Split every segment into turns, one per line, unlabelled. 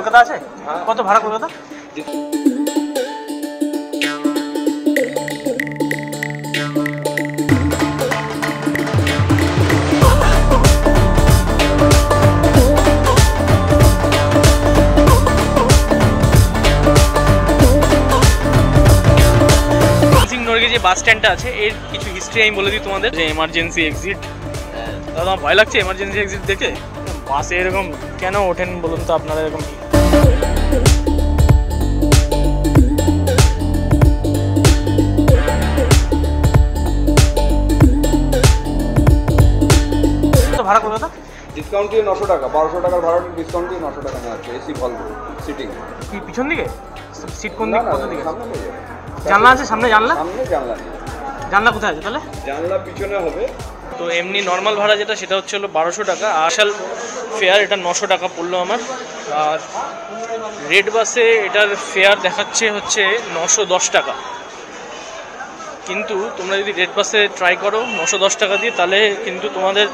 কলকাতা আছে? কত ভাড়া কলকাতা? যে বাস স্ট্যান্ডটা আছে এর কিছু হিস্ট্রি আমি বলে দিই তোমাদের। যে এমার্জেন্সি এক্সিট, দাদা ভয় লাগছে এমার্জেন্সি এক্সিট দেখে? বাসে এরকম কেন ওঠেন বলুন তো আপনারা? এরকম ভাড়া কলকাতা
ডিসকাউন্ট দিয়ে 900 টাকা, 1200 টাকার ভাড়া ডিসকাউন্ট দিয়ে 900 টাকা নেওয়া হচ্ছে। AC Volvo seating.
কি পিছন দিকে সিট? কোন দিকে? কোন দিকে? জানলা আছে সামনে? জানলা সামনে, জানলা নেই। জানলা কোথায় আছে তাহলে? জানলা পিছনে হবে। তো এমনি নর্মাল ভাড়া যেটা সেটা হচ্ছে হলো 1200 টাকা। আসল ফেয়ার এটা 900 টাকা পড়লো আমার। আর রেড বাসে এটার ফেয়ার দেখাচ্ছে হচ্ছে 910 টাকা। কিন্তু তোমরা যদি রেড বাসে ট্রাই করো 910 টাকা দিয়ে, তাহলে কিন্তু তোমাদের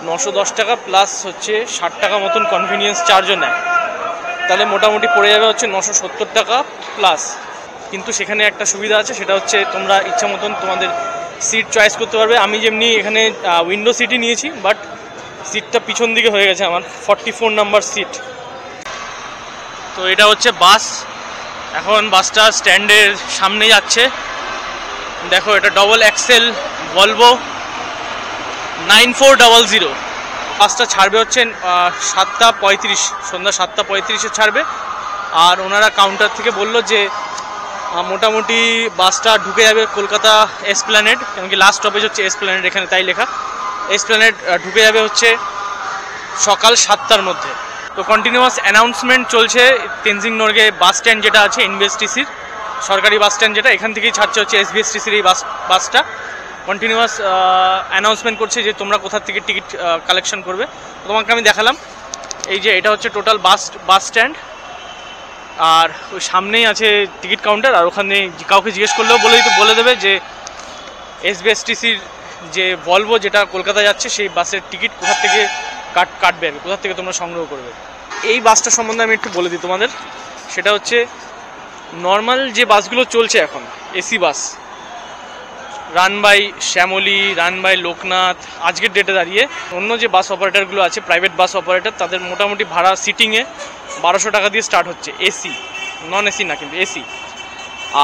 910 টাকা প্লাস হচ্ছে 60 টাকা মতন কনভিনিয়েন্স চার্জও নেয়। তাহলে মোটামুটি পড়ে যাবে হচ্ছে 970 টাকা প্লাস। কিন্তু সেখানে একটা সুবিধা আছে, সেটা হচ্ছে তোমরা ইচ্ছা মতন তোমাদের সিট চয়েস করতে পারবে। আমি যেমনি এখানে উইন্ডো সিটই নিয়েছি, বাট সিটটা পিছন দিকে হয়ে গেছে আমার, 44 নাম্বার সিট। তো এটা হচ্ছে বাস। এখন বাসটা স্ট্যান্ডের সামনে যাচ্ছে। দেখো এটা ডবল এক্সেল ভলভো 9400। বাসটা ছাড়বে হচ্ছে 7:35, সন্ধ্যা 7:35-এ ছাড়বে। আর ওনারা কাউন্টার থেকে বললো যে মোটামুটি বাসটা ঢুকে যাবে কলকাতা এসপ্ল্যানেড, কেন কি লাস্ট স্টপেজ হচ্ছে এসপ্ল্যানেড, এখানে তাই লেখা। এসপ্ল্যানেড ঢুকে যাবে হচ্ছে সকাল 7টার মধ্যে। তো কন্টিনিউয়াস অ্যানাউন্সমেন্ট চলছে তেনজিং নরগে বাস স্ট্যান্ড যেটা আছে এনবিএসটিসির সরকারি বাস স্ট্যান্ড, যেটা এখান থেকেই ছাড়ছে হচ্ছে এসবিএসটিসির এই বাসটা। কন্টিনিউয়াস অ্যানাউন্সমেন্ট করছে যে তোমরা কোথা থেকে টিকিট কালেকশন করবে। তোমাকে আমি দেখালাম, এই যে এটা হচ্ছে টোটাল বাস স্ট্যান্ড। আর ওই সামনেই আছে টিকিট কাউন্টার। আর ওখানে কাউকে জিজ্ঞেস করলেও বলে দেবে যে এসবিএসটিসির যে ভলভো যেটা কলকাতা যাচ্ছে সেই বাসের টিকিট কোথা থেকে কাটবে, কোথা থেকে তোমরা সংগ্রহ করবে। এই বাসটা সম্বন্ধে আমি একটু বলে দিই তোমাদের। সেটা হচ্ছে নর্মাল যে বাসগুলো চলছে এখন AC bus, run by Shyamoli, run by Loknath, আজকের ডেটে দাঁড়িয়ে অন্য যে বাস অপারেটারগুলো আছে প্রাইভেট বাস অপারেটার, তাদের মোটামুটি ভাড়া সিটিংয়ে 1200 টাকা দিয়ে স্টার্ট হচ্ছে। এসি, নন এসি না, কিন্তু এসি।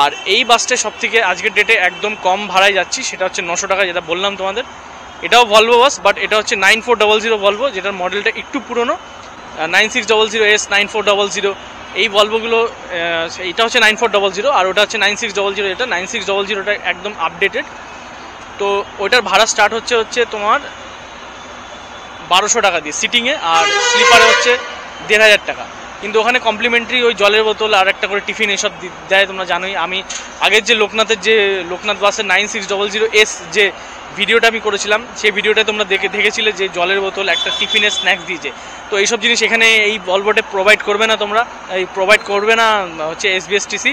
আর এই বাসটা সবথেকে আজকের ডেটে একদম কম ভাড়ায় যাচ্ছি, সেটা হচ্ছে 900 টাকা, যেটা বললাম তোমাদের। এটাও ভলভো বাস, বাট এটা হচ্ছে 9400 ভলভো, যেটার মডেলটা একটু পুরনো। 9600S, 9400 এই ভলভোগুলো। এটা হচ্ছে 9400 আর ওটা হচ্ছে 9600। এটা 9600টা একদম আপডেটেড। তো ওইটার ভাড়া স্টার্ট হচ্ছে তোমার 1200 টাকা দিয়ে সিটিংয়ে, আর স্লিপারে হচ্ছে 1500 টাকা। কিন্তু ওখানে কমপ্লিমেন্টারি ওই জলের বোতল আর একটা করে টিফিন এসব দেয়, তোমরা জানোই। আমি আগের যে লোকনাথ বাসের 9600S যে ভিডিওটা আমি করেছিলাম, সেই ভিডিওটায় তোমরা দেখেছিলে যে জলের বোতল, একটা টিফিনের স্ন্যাক্স দিয়েছে। তো এইসব জিনিস এখানে এই ভলভোতে প্রোভাইড করবে না, প্রোভাইড করবে না হচ্ছে এসবিএসটিসি।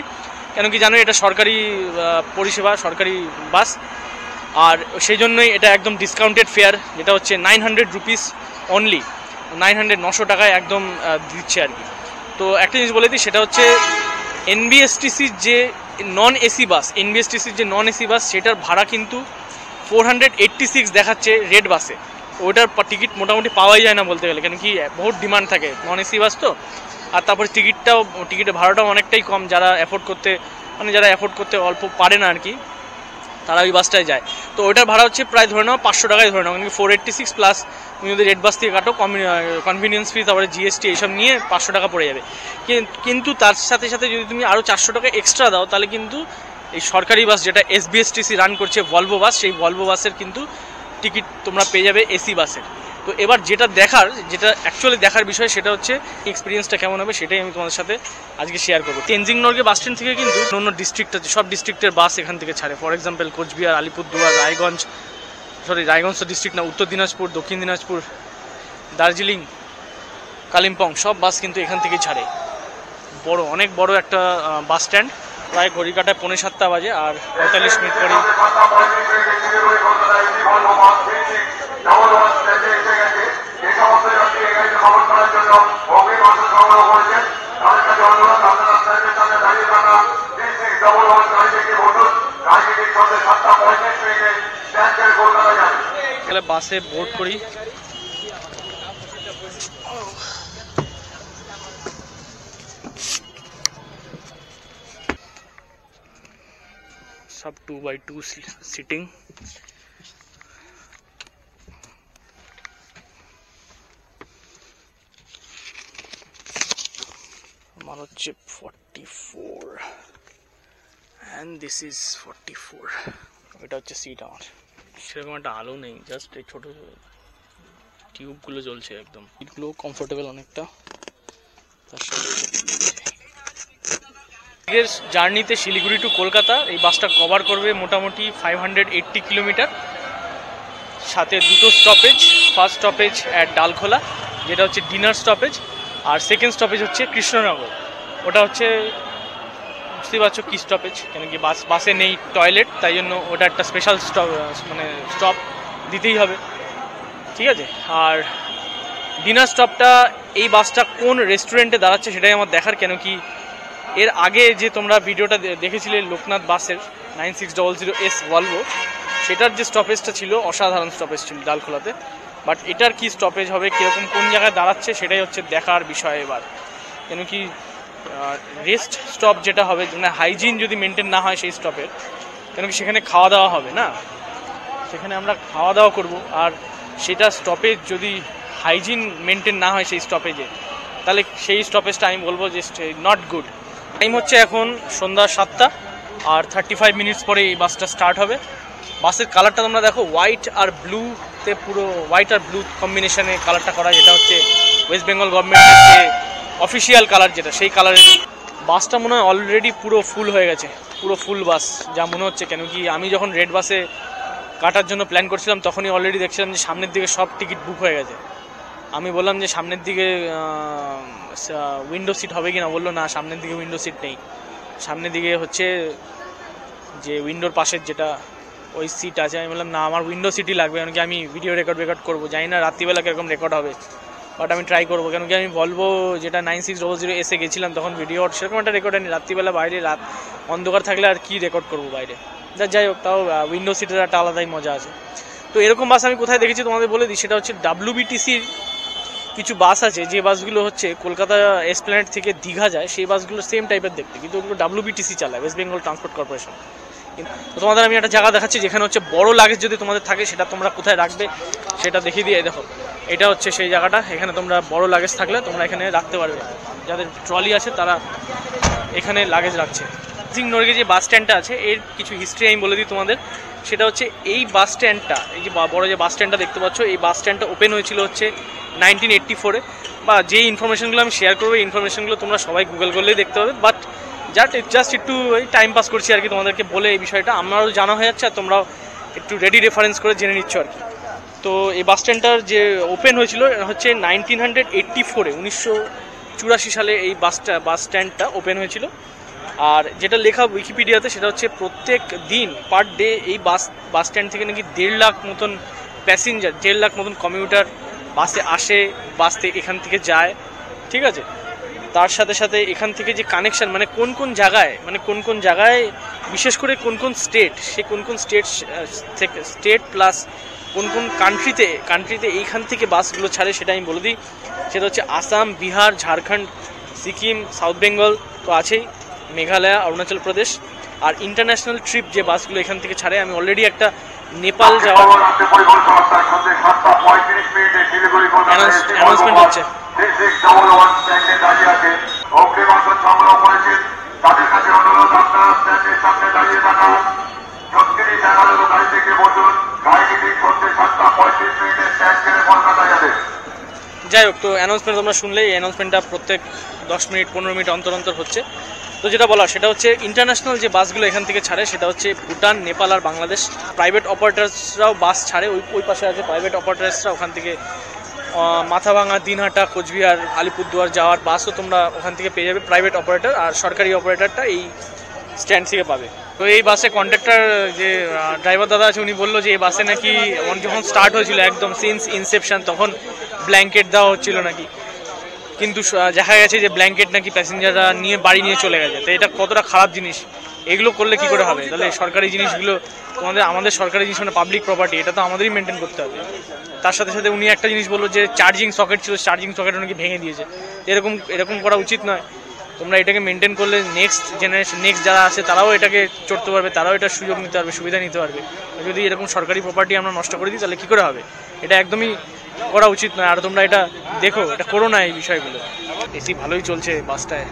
কেন কি জানো, এটা সরকারি পরিষেবা, সরকারি বাস। আর সেই জন্যই এটা একদম ডিসকাউন্টেড ফেয়ার, যেটা হচ্ছে 900 রুপিস অনলি। 900 টাকায় একদম দিচ্ছে আর কি। তো একটা জিনিস বলে দিই, সেটা হচ্ছে এনবিএসটিসির যে নন এসি বাস, সেটার ভাড়া কিন্তু 486 দেখাচ্ছে রেড বাসে। ওইটার টিকিট মোটামুটি পাওয়াই যায় না বলতে গেলে, কেন কি বহুত ডিমান্ড থাকে নন এসি বাস তো। আর তারপর টিকিটের ভাড়াটাও অনেকটাই কম। যারা অ্যাফোর্ড করতে অল্প পারে না আর কি, তারা ওই বাসটায় যায়। তো ওইটার ভাড়া হচ্ছে প্রায় ধরে নাও 500 টাকায় ধরে নাও, কিন্তু 486 প্লাস তুমি যদি রেড বাস থেকে কাটো কনভিনিয়েন্স ফি, তারপরে জিএসটি এইসব নিয়ে 500 টাকা পড়ে যাবে। কিন্তু তার সাথে সাথে যদি তুমি আরও 400 টাকা এক্সট্রা দাও, তাহলে কিন্তু এই সরকারি বাস যেটা এসবিএসটিসি রান করছে ভলভো বাস, সেই ভলভো বাসের কিন্তু টিকিট তোমরা পেয়ে যাবে এসি বাসের। তো এবার যেটা অ্যাকচুয়ালি দেখার বিষয়, সেটা হচ্ছে এক্সপিরিয়েন্সটা কেমন হবে, সেটাই আমি তোমাদের সাথে আজকে শেয়ার করবো। তেনজিং নরগে বাস স্ট্যান্ড থেকে কিন্তু অন্য ডিস্ট্রিক্ট আছে, সব ডিস্ট্রিক্টের বাস এখান থেকে ছাড়ে। ফর এক্সাম্পল কোচবিহার, আলিপুরদুয়ার, রায়গঞ্জ তো ডিস্ট্রিক্ট না, উত্তর দিনাজপুর, দক্ষিণ দিনাজপুর, দার্জিলিং, কালিম্পং, সব বাস কিন্তু এখান থেকেই ছাড়ে। অনেক বড় একটা বাস স্ট্যান্ড। প্রায় ঘড়ি কাটায় 6:45 বাজে, আর 45 মিনিট পরেই তাহলে বাসে বোর্ড করি। সব 2x2 সিটিং। আমার হচ্ছে 44 and this is 44। এটা হচ্ছে সিট আমার। সেরকম একটা আলো নেই, জাস্ট এই ছোট টিউবগুলো জ্বলছে একদম। সিটগুলো কমফোর্টেবল অনেকটা। তার সাথে জার্নিতে শিলিগুড়ি টু কলকাতা এই বাসটা কভার করবে মোটামুটি 580 কিলোমিটার। সাথে দুটো stoppage, first stoppage at Dalkhola যেটা হচ্ছে ডিনার স্টপেজ, আর সেকেন্ড স্টপেজ হচ্ছে কৃষ্ণনগর। ওটা হচ্ছে বুঝতেই পারছো কী স্টপেজ, কেন কি বাসে নেই টয়লেট, তাই জন্য ওটা একটা স্পেশাল স্টপ, মানে স্টপ দিতেই হবে, ঠিক আছে। আর ডিনার স্টপটা এই বাসটা কোন রেস্টুরেন্টে দাঁড়াচ্ছে সেটাই আমার দেখার, কেন কি এর আগে যে তোমরা ভিডিওটা দেখেছিলে লোকনাথ বাসের 9600S ভলভো, সেটার যে স্টপেজটা ছিল অসাধারণ স্টপেজ ছিল ডালখোলাতে। বাট এটার কি স্টপেজ হবে, কীরকম কোন জায়গায় দাঁড়াচ্ছে সেটাই হচ্ছে দেখার বিষয় এবার। কেন কি রেস্ট স্টপ যেটা হবে, মানে হাইজিন যদি মেনটেন না হয় সেই স্টপের, কেন কি সেখানে খাওয়া দাওয়া হবে না, সেখানে আমরা খাওয়া দাওয়া করব, আর সেটা স্টপেজ যদি হাইজিন মেনটেন না হয় সেই স্টপেজে, তাহলে সেই স্টপেজটা আমি বলবো যে নট গুড। টাইম হচ্ছে এখন সন্ধ্যা 7টা আর 35 মিনিটস পরে এই বাসটা স্টার্ট হবে। বাসের কালারটা তোমরা দেখো, হোয়াইট আর ব্লুতে, পুরো হোয়াইট আর ব্লু কম্বিনেশনে কালারটা করা, যেটা হচ্ছে ওয়েস্ট বেঙ্গল গভর্নমেন্টের যে অফিসিয়াল কালার যেটা, সেই কালারের। বাসটা মনে হয় অলরেডি পুরো ফুল হয়ে গেছে, পুরো ফুল বাস যা মনে হচ্ছে। কেন কি আমি যখন রেড বাসে কাটার জন্য প্ল্যান করছিলাম তখনই অলরেডি দেখছিলাম যে সামনের দিকে সব টিকিট বুক হয়ে গেছে। আমি বললাম যে সামনের দিকে উইন্ডো সিট হবে কি না, বললো না সামনের দিকে উইন্ডো সিট নেই, সামনের দিকে হচ্ছে যে উইন্ডোর পাশের যেটা ওই সিট আছে। আমি বললাম না আমার উইন্ডো সিটই লাগবে, কারণ কি আমি ভিডিও রেকর্ড করবো, জানি না রাত্রিবেলা কীরকম রেকর্ড হবে, বাট আমি ট্রাই করবো। কেন কি আমি বলবো যেটা 9600 গেছিলাম তখন ভিডিও সেরকম একটা রেকর্ড হয়নি, রাত্রিবেলা বাইরে রাত অন্ধকার থাকলে আর কি রেকর্ড করবো বাইরে। যাই হোক, তাও উইন্ডো সিটের একটা আলাদাই মজা আছে। তো এরকম বাস আমি কোথায় দেখেছি তোমাদের বলে দিই, সেটা হচ্ছে WBTCর কিছু বাস আছে, যে বাসগুলো হচ্ছে কলকাতা এসপ্ল্যানেড থেকে দীঘা যায়, সেই বাসগুলো সেম টাইপের দেখতে, কিন্তু ওগুলো WBTC চালায়, ওয়েস্ট বেঙ্গল ট্রান্সপোর্ট কর্পোরেশন। তো তোমাদের আমি একটা জায়গা দেখাচ্ছি যেখানে হচ্ছে বড় লাগেজ যদি তোমাদের থাকে সেটা তোমরা কোথায় রাখবে সেটা দেখিয়ে দিয়ে। দেখো এটা হচ্ছে সেই জায়গাটা, এখানে তোমরা বড় লাগেজ থাকলে তোমরা এখানে রাখতে পারবে, যাদের ট্রলি আছে তারা এখানে লাগেজ রাখছে। সিংনগরে যে বাস স্ট্যান্ডটা আছে এর কিছু হিস্ট্রি আমি বলে দিই তোমাদের। সেটা হচ্ছে এই বাস স্ট্যান্ডটা, এই যে বড় যে বাস স্ট্যান্ডটা দেখতে পাচ্ছ, এই বাস স্ট্যান্ডটা ওপেন হয়েছিল হচ্ছে 1984-এ। বা যে ইনফরমেশনগুলো আমি শেয়ার করবো এই ইনফরমেশনগুলো তোমরা সবাই গুগল করলেই দেখতে পাবে, বাট জাস্ট একটু ওই টাইম পাস করছি আর কি তোমাদেরকে বলে এই বিষয়টা, আমারও জানা হয়ে যাচ্ছে আর তোমরাও একটু রেডি রেফারেন্স করে জেনে নিচ্ছ আর কি। তো এই বাস স্ট্যান্ডটার যে ওপেন হয়েছিল হচ্ছে 1984-এ, 1984 সালে এই বাস স্ট্যান্ডটা ওপেন হয়েছিল। আর যেটা লেখা উইকিপিডিয়াতে সেটা হচ্ছে প্রত্যেক দিন পার ডে এই বাস স্ট্যান্ড থেকে নাকি 1.5 লাখ মতন প্যাসেঞ্জার, 1.5 লাখ মতন কমিউটার বাসে আসে, বাস থেকে এখান থেকে যায়, ঠিক আছে। তার সাথে সাথে এখান থেকে যে কানেকশান, মানে কোন কোন জায়গায় বিশেষ করে কোন কোন স্টেট, সে কোন স্টেট প্লাস কোন কান্ট্রিতে এইখান থেকে বাসগুলো ছাড়ে সেটা আমি বলে দিই। সেটা হচ্ছে আসাম, বিহার, ঝাড়খণ্ড, সিকিম, সাউথ বেঙ্গল তো আছেই, মেঘালয়, অরুণাচল প্রদেশ। আর ইন্টারন্যাশনাল ট্রিপ যে বাসগুলো এখান থেকে ছাড়ে, আমি অলরেডি একটা নেপাল যাওয়ার অ্যানাউন্সমেন্ট হচ্ছে। যাই হোক, তো অ্যানাউন্সমেন্ট তোমরা শুনলে, এই অ্যানাউন্সমেন্টটা প্রত্যেক 10 মিনিট 15 মিনিট অন্তর হচ্ছে। তো যেটা বলা সেটা হচ্ছে ইন্টারন্যাশনাল যে বাসগুলো এখান থেকে ছাড়ে সেটা হচ্ছে ভুটান, নেপাল আর বাংলাদেশ। প্রাইভেট অপারেটার্সরাও বাস ছাড়ে, ওই পাশে আছে প্রাইভেট অপারেটার্সরা, ওখান থেকে মাথাভাঙা, দিনহাটা, কোচবিহার, আলিপুরদুয়ার যাওয়ার বাসও তোমরা ওখান থেকে পেয়ে যাবে প্রাইভেট অপারেটার, আর সরকারি অপারেটারটা এই স্ট্যান্ড থেকে পাবে। তো এই বাসে কন্ডাক্টর যে ড্রাইভার দাদা আছে উনি বললো যে এই বাসে নাকি যখন স্টার্ট হয়েছিল একদম সিন্স ইনসেপশন তখন ব্ল্যাঙ্কেট দেওয়া হচ্ছিল নাকি। কিন্তু দেখা গেছে যে ব্ল্যাঙ্কেট নাকি প্যাসেঞ্জাররা নিয়ে বাড়ি নিয়ে চলে গেছে। তো এটা কতটা খারাপ জিনিস, এগুলো করলে কি করে হবে? তাহলে সরকারি জিনিসগুলো আমাদের সরকারি জিনিস মানে পাবলিক প্রপার্টি, এটা তো আমাদেরই মেনটেন করতে হবে। তার সাথে সাথে উনি একটা জিনিস বললো যে চার্জিং সকেট ছিল, চার্জিং সকেট উনি ভেঙে দিয়েছে। এরকম করা উচিত নয়। তোমরা এটাকে মেনটেন করলে নেক্সট জেনারেশন, নেক্সট যারা আছে তারাও এটাকে চড়তে পারবে, তারাও এটার সুযোগ নিতে পারবে, সুবিধা নিতে পারবে। যদি এরকম সরকারি প্রপার্টি আমরা নষ্ট করে দিই তাহলে কী করে হবে? এটা একদমই করা উচিত নয়। আর তোমরা এটা দেখো, এটা করো না এই বিষয়গুলো। এসি ভালোই চলছে বাসটায়,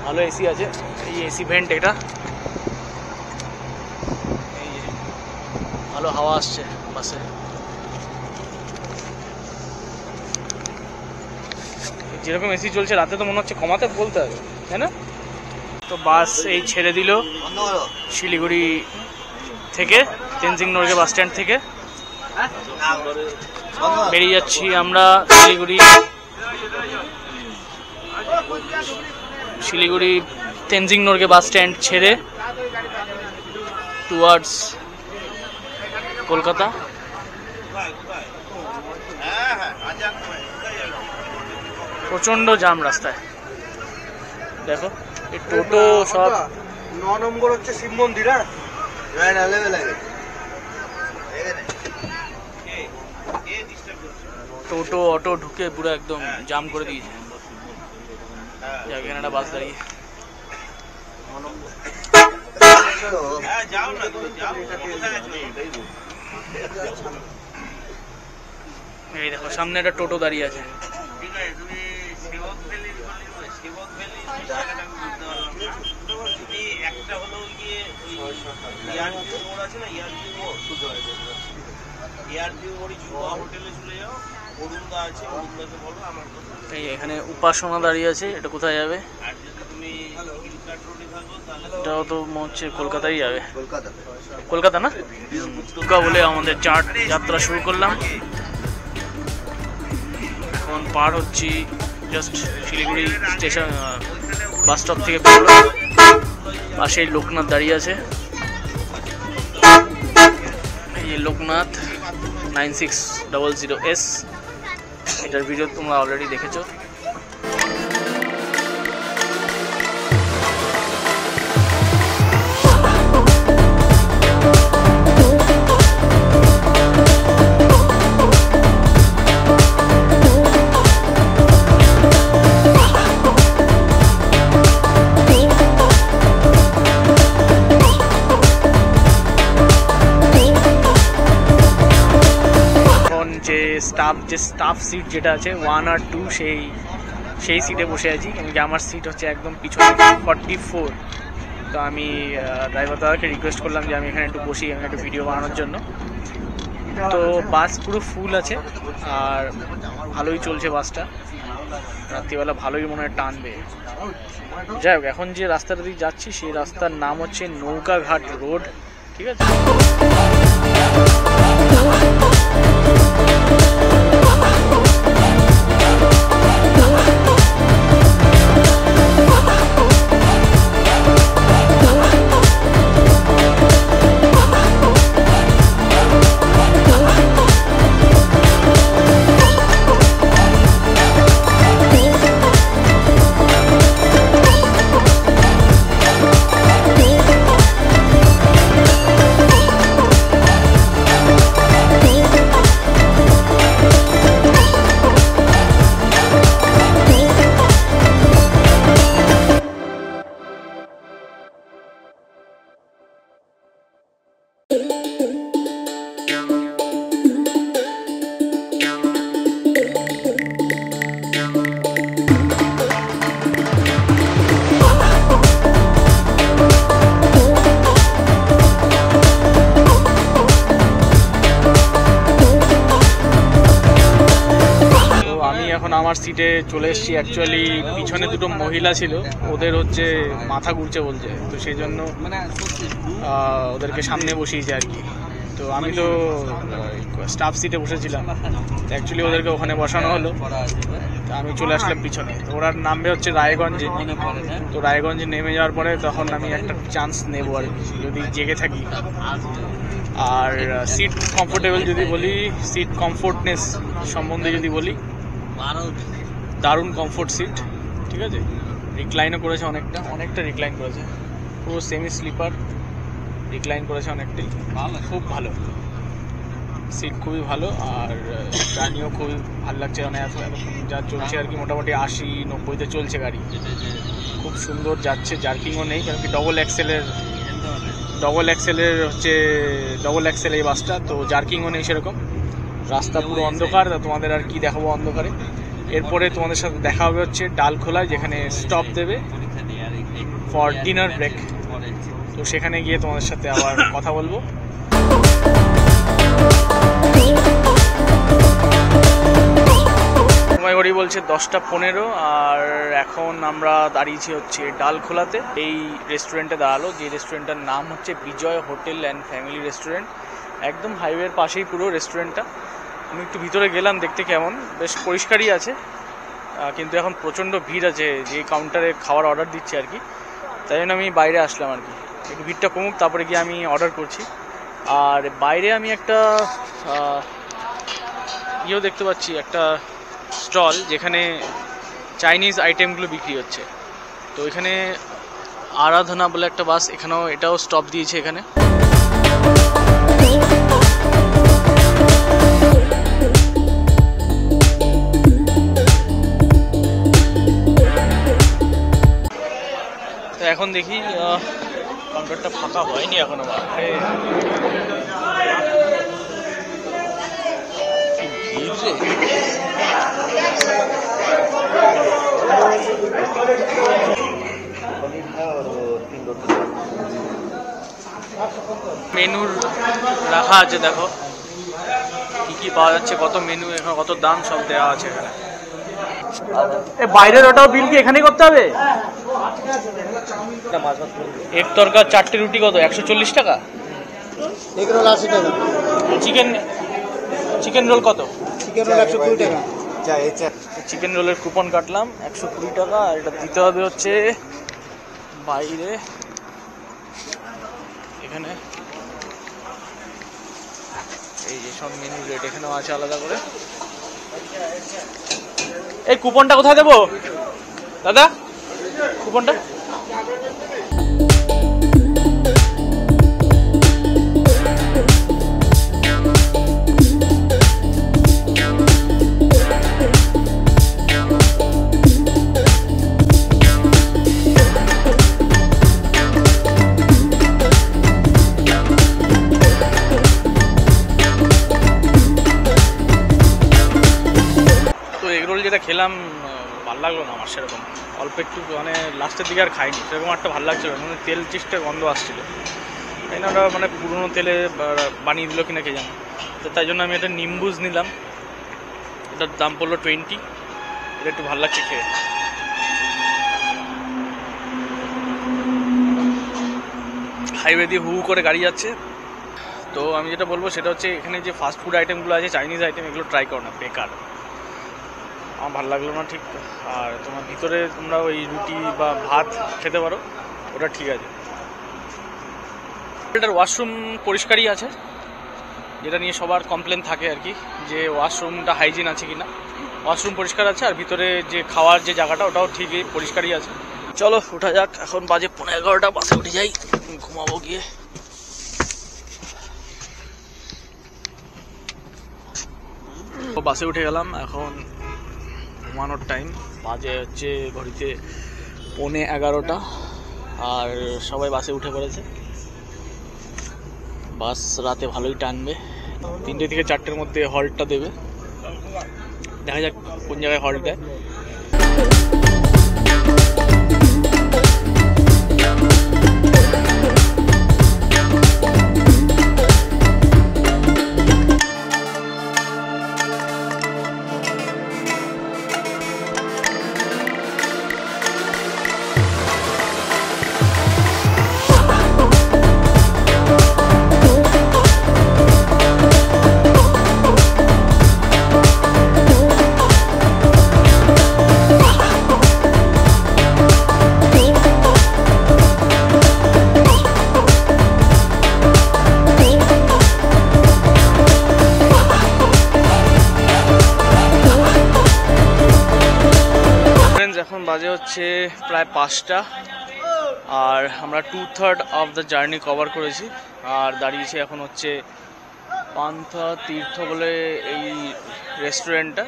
ভালো এসি আছে। এই এসি ভেন্ট, এটা এই যে ভালো হাওয়া আসছে বাসে। যেরকম এসি চলছে রাতে তো মনে হচ্ছে কমাতে বলতে হবে, তাই না? তো বাস এই ছেড়ে দিল শিলিগুড়ি থেকে, তেনজিং নরগে বাস স্ট্যান্ড থেকে বেরিয়ে যাচ্ছি আমরা শিলিগুড়ি তেনজিং নরগে বাস স্ট্যান্ড ছেড়ে টুয়ার্ডস কলকাতা। প্রচন্ড জাম রাস্তায়, দেখো এই টোটো সব।
9 নম্বর হচ্ছে শিব মন্দির।
টোটো অটো ঢুকে পুরো একদম জাম করে দিয়েছে। এখানে একটা বাস দাঁড়িয়ে, এই দেখো সামনে একটা টোটো দাঁড়িয়ে আছে। এই এখানে উপাসনা দাঁড়িয়ে আছে, এটা কোথায় যাবে? এটাও তো মনে হচ্ছে কলকাতায় যাবে। কলকাতা না, দুর্গা বলে আমাদের যাত্রা শুরু করলাম। এখন পার হচ্ছি just Siliguri station, bus stop থেকে বেরোলাম। পাশেই লোকনাথ দাঁড়িয়ে আছে, এই যে লোকনাথ 9600S। এটার ভিডিও তোমরা অলরেডি দেখেছো। স্টাফ সিট যেটা আছে 1 আর 2, সেই সিটে বসে আছি। কিন্তু আমার সিট হচ্ছে একদম পিছনে 44। তো আমি ড্রাইভার দাদাকে রিকোয়েস্ট করলাম যে আমি এখানে একটু বসি, আমি একটু ভিডিও বানানোর জন্য। তো বাস পুরো ফুল আছে আর ভালোই চলছে বাসটা। রাত্রিবেলা ভালোই মনে হয় টানবে। যাই হোক, এখন যে রাস্তাটা দিয়ে যাচ্ছি সেই রাস্তার নাম হচ্ছে নৌকাঘাট রোড, ঠিক আছে? আমার সিটে চলে এসেছি। অ্যাকচুয়ালি পিছনে দুটো মহিলা ছিল, ওদের হচ্ছে মাথা ঘুরছে বলছে, তো সেই জন্য ওদেরকে সামনে বসিয়েছে আর কি। তো আমি তো স্টাফ সিটে বসেছিলাম, অ্যাকচুয়ালি ওদেরকে ওখানে বসানো হলো, তো আমি চলে আসলাম পিছনে। তো ওরা নামবে হচ্ছে রায়গঞ্জে। তো রায়গঞ্জে নেমে যাওয়ার পরে তখন আমি একটা চান্স নেবো আর কি, যদি জেগে থাকি। আর সিট কমফোর্টেবল যদি বলি, সিট কমফোর্টনেস সম্বন্ধে যদি বলি, দারুণ কমফোর্ট সিট, ঠিক আছে। রিক্লাইনও করেছে, অনেকটা রিক্লাইন করেছে, পুরো সেমি স্লিপার, রিক্লাইন করেছে অনেকটাই, খুব ভালো সিট, খুবই ভালো। আর জার্নিও খুবই ভালো লাগছে, মানে এতক্ষণ যা চলছে আর কি, মোটামুটি 80-90-তে চলছে গাড়ি, খুব সুন্দর যাচ্ছে। জার্কিংও নেই, কারণ কি ডবল এক্সেলের এই বাসটা, তো জার্কিংও নেই সেরকম। রাস্তা পুরো অন্ধকার, তোমাদের আর কি দেখাবো অন্ধকারে। এরপরে তোমাদের সাথে দেখা হবে হচ্ছে ডালখোলায়, যেখানে স্টপ দেবে ফর ডিনার ব্রেক, তো সেখানে গিয়ে তোমাদের সাথে আবার কথা বলবো। সময় ঘড়ি বলছে 10:15, আর এখন আমরা দাঁড়িয়েছি হচ্ছে ডালখোলাতে। এই রেস্টুরেন্টে দাঁড়ালো, যে রেস্টুরেন্টটার নাম হচ্ছে বিজয় হোটেল অ্যান্ড ফ্যামিলি রেস্টুরেন্ট, একদম হাইওয়ের পাশেই পুরো রেস্টুরেন্টটা। আমি একটু ভিতরে গেলাম দেখতে, কেমন, বেশ পরিষ্কারই আছে, কিন্তু এখন প্রচণ্ড ভিড় আছে, যে কাউন্টারে খাবার অর্ডার দিচ্ছে আর কি, তাই জন্য আমি বাইরে আসলাম আর কি, একটু ভিড়টা কমুক তারপরে গিয়ে আমি অর্ডার করছি। আর বাইরে আমি একটা দেখতে পাচ্ছি, একটা স্টল যেখানে চাইনিজ আইটেমগুলো বিক্রি হচ্ছে, তো এখানে আরাধনা বলে একটা বাস, এটাও স্টপ দিয়েছে এখানে। এখন দেখি কাউন্টারটা ফাঁকা হয়নি এখনো, মেনুর রাখা আছে, দেখো কি কি পাওয়া যাচ্ছে, কত মেনু, এখানে কত দাম সব দেওয়া আছে এখানে। বাইরের ওটাও বিল কি এখানেই করতে হবে? এক তরকা 4টে রুটি কত? 140 টাকা।
এগ রোল 80 টাকা।
চিকেন রোল কত?
চিকেন রোল 120 টাকা।
চিকেন রোলের কুপন কাটলাম 120 টাকা, আর এটা দিতে হবে হচ্ছে বাইরে, এখানে এই যে সব মেনু রেট এখানেও আছে আলাদা করে। এই কুপনটা কোথায় দেবো দাদা? কুপনটা যেটা খেলাম ভালো লাগলো না আমার সেরকম, অল্প একটু, মানে লাস্টের দিকে আর খাইনি সেরকম, একটা ভালো লাগছিল, মানে তেল চিস্টের গন্ধ আসছিল, তাই না, ওরা মানে পুরোনো তেলে বানিয়ে দিল কিনা কে জানো। তো তাই জন্য আমি এটা নিম্বুজ নিলাম, এটার দাম পড়লো 20, এটা একটু ভালো লাগছে খেয়ে। হাইওয়ে দিয়ে হু করে গাড়ি যাচ্ছে, তো আমি যেটা বলবো সেটা হচ্ছে এখানে যে ফাস্ট ফুড আইটেমগুলো আছে, চাইনিজ আইটেম, এগুলো ট্রাই করো না, বেকার, আমার ভালো লাগলো না ঠিক। আর তোমার ভিতরে তোমরা ওই রুটি বা ভাত খেতে পারো, ওটা ঠিক আছে। এটার ওয়াশরুম পরিষ্কারই আছে, যেটা নিয়ে সবার কমপ্লেন থাকে আর কি, যে ওয়াশরুমটা হাইজিন আছে কিনা। ওয়াশরুম পরিষ্কার আছে, আর ভিতরে যে খাওয়ার যে জায়গাটা ওটাও ঠিকই পরিষ্কারই আছে। চলো উঠা যাক, এখন বাজে 11:15, বাসে উঠে যাই, ঘুমাবো গিয়ে। বাসে উঠে গেলাম, এখন ঘুমানোর টাইম, বাজে হচ্ছে ঘড়িতে 11:15, আর সবাই বাসে উঠে পড়েছে। বাস রাতে ভালোই টানবে, 3টে থেকে 4টের মধ্যে হল্টটা দেবে, দেখা যাক কোন জায়গায় হল্ট দেয়। বাজে হচ্ছে প্রায় 5টা, আর আমরা 2/3 অফ দ্য জার্নি কভার করেছি। আর দাঁড়িয়েছি এখন হচ্ছে পান্থা তীর্থ বলে এই রেস্টুরেন্টটা,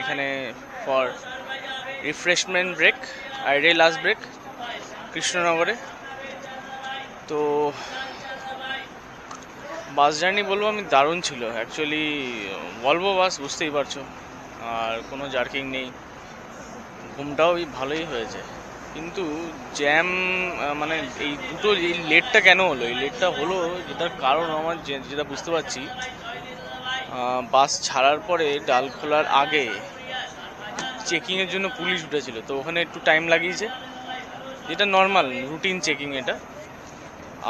এখানে for refreshment break, ideal last break কৃষ্ণনগরে। তো বাস জার্নি বলবো আমি দারুণ ছিল অ্যাকচুয়ালি, ভলভো বাস বুঝতেই পারছো, আর কোনো জার্কিং নেই, ঘুমটাও ভালোই হয়েছে। কিন্তু জ্যাম মানে এই দুটো এই লেটটা কেন হলো, এই লেটটা হলো যেটার কারণ আমার যেটা বুঝতে পারছি, বাস ছাড়ার পরে ডালখোলার আগে চেকিংয়ের জন্য পুলিশ উঠেছিল, তো ওখানে একটু টাইম লাগিয়েছে, যেটা নর্মাল রুটিন চেকিং এটা।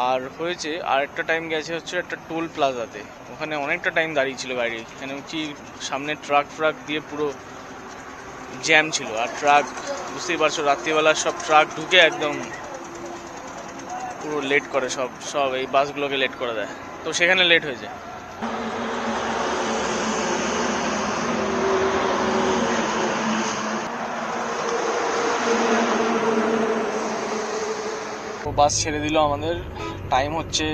আর হয়েছে আর একটা টাইম গেছে হচ্ছে একটা টোল প্লাজাতে, ওখানে অনেকটা টাইম দাঁড়িয়েছিল গাড়ি, এখানে কি সামনে ট্রাক ফ্রাক দিয়ে পুরো জ্যাম ছিল। আর ট্রাক বুঝতেই পারছো, রাত্রিবেলা সব ট্রাক ঢুকে একদম পুরো লেট করে, সব এই বাসগুলোকে লেট করে দেয়, তো সেখানে লেট হয়েছে। তো বাস ছেড়ে দিল আমাদের, টাইম হচ্ছে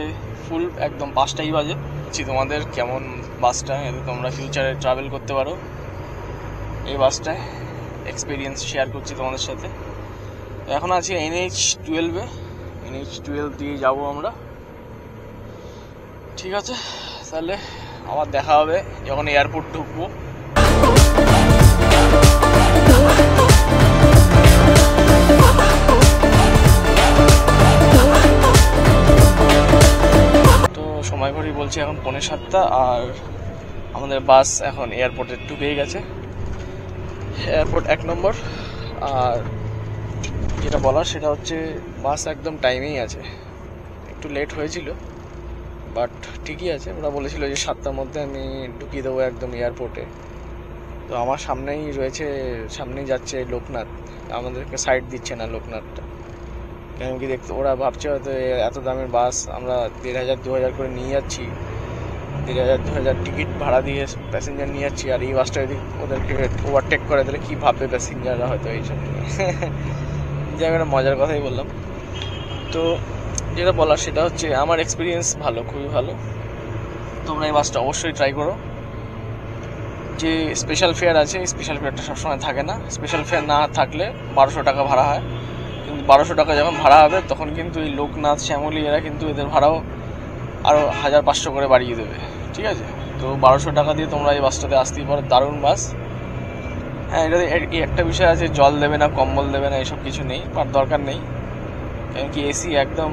ফুল একদম 5টাই বাজে। তোমাদের কেমন বাসটা, এতে তোমরা ফিউচারে ট্রাভেল করতে পারো এই বাসটায়, এক্সপিরিয়েন্স শেয়ার করছি তোমাদের সাথে। এখন আছি NH-12-এ, NH-12 দিয়ে যাবো আমরা। ঠিক আছে, তাহলে আবার দেখা হবে যখন এয়ারপোর্ট ঢুকবো। তো সময় ঘড়ি বলছি এখন 6:45, আর আমাদের বাস এখন এয়ারপোর্টে ঢুকেই গেছে, এয়ারপোর্ট 1 নম্বর। আর যেটা বলার সেটা হচ্ছে বাস একদম টাইমেই আছে, একটু লেট হয়েছিল বাট ঠিকই আছে। ওরা বলেছিল যে 7টার মধ্যে আমি ঢুকিয়ে দেবো একদম এয়ারপোর্টে। তো আমার সামনেই রয়েছে, সামনেই যাচ্ছে লোকনাথ, আমাদেরকে সাইড দিচ্ছে না লোকনাথটা, কেন কি দেখতে ওরা ভাবছে হয়তো এত দামের বাস আমরা 1500-2000 করে নিয়ে যাচ্ছি, 1500-2000 টিকিট ভাড়া দিয়ে প্যাসেঞ্জার নিয়ে যাচ্ছি, আর এই বাসটা যদি ওদেরকে ওভারটেক করে তাহলে কী ভাববে প্যাসেঞ্জাররা হয়তো এইসব নিয়ে। যে আমি একটা মজার কথাই বললাম। তো যেটা বলার সেটা হচ্ছে আমার এক্সপিরিয়েন্স ভালো, খুবই ভালো, তোমরা এই বাসটা অবশ্যই ট্রাই করো। যে স্পেশাল ফেয়ার আছে, স্পেশাল ফেয়ারটা সবসময় থাকে না, স্পেশাল ফেয়ার না থাকলে 1200 টাকা ভাড়া হয়, কিন্তু 1200 টাকা যখন ভাড়া হবে তখন কিন্তু এই লোকনাথ, শ্যামলী এরা কিন্তু এদের ভাড়াও আরও 1500 করে বাড়িয়ে দেবে, ঠিক আছে? তো 1200 টাকা দিয়ে তোমরা এই বাসটাতে আসতেই পারো, দারুণ বাস। হ্যাঁ, এটাতে একটা বিষয় আছে, জল দেবে না, কম্বল দেবে না, এসব কিছু নেই, আর দরকার নেই, কেন কি এসি একদম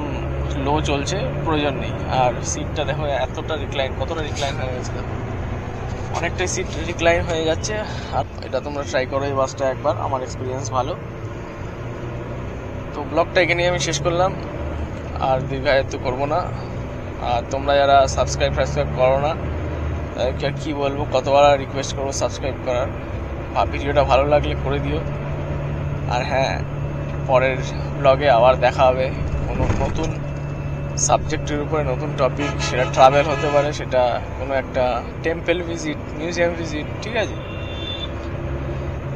লো চলছে, প্রয়োজন নেই। আর সিটটা দেখো এতটা রিক্লাইন, কতটা রিক্লাইন হয়ে গেছে, দেখো অনেকটাই সিট রিক্লাইন হয়ে যাচ্ছে। আর এটা তোমরা ট্রাই করো এই বাসটা একবার, আমার এক্সপিরিয়েন্স ভালো। তো ব্লগটা এখানে আমি শেষ করলাম, আর দীর্ঘায়িত করবো না। আর তোমরা যারা সাবস্ক্রাইব করো না তাদেরকে আর কী বলবো, কতবার রিকোয়েস্ট করবো সাবস্ক্রাইব করার। ভিডিওটা ভালো লাগলে করে দিও। আর হ্যাঁ, পরের ব্লগে আবার দেখা হবে কোনো নতুন সাবজেক্টের উপরে, নতুন টপিক, সেটা ট্রাভেল হতে পারে, সেটা কোনো একটা টেম্পল ভিজিট, মিউজিয়াম ভিজিট, ঠিক আছে?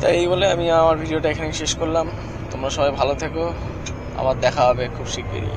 তাই এই বলে আমি আমার ভিডিওটা এখানে শেষ করলাম। তোমরা সবাই ভালো থেকো, আবার দেখা হবে খুব শিগগিরই।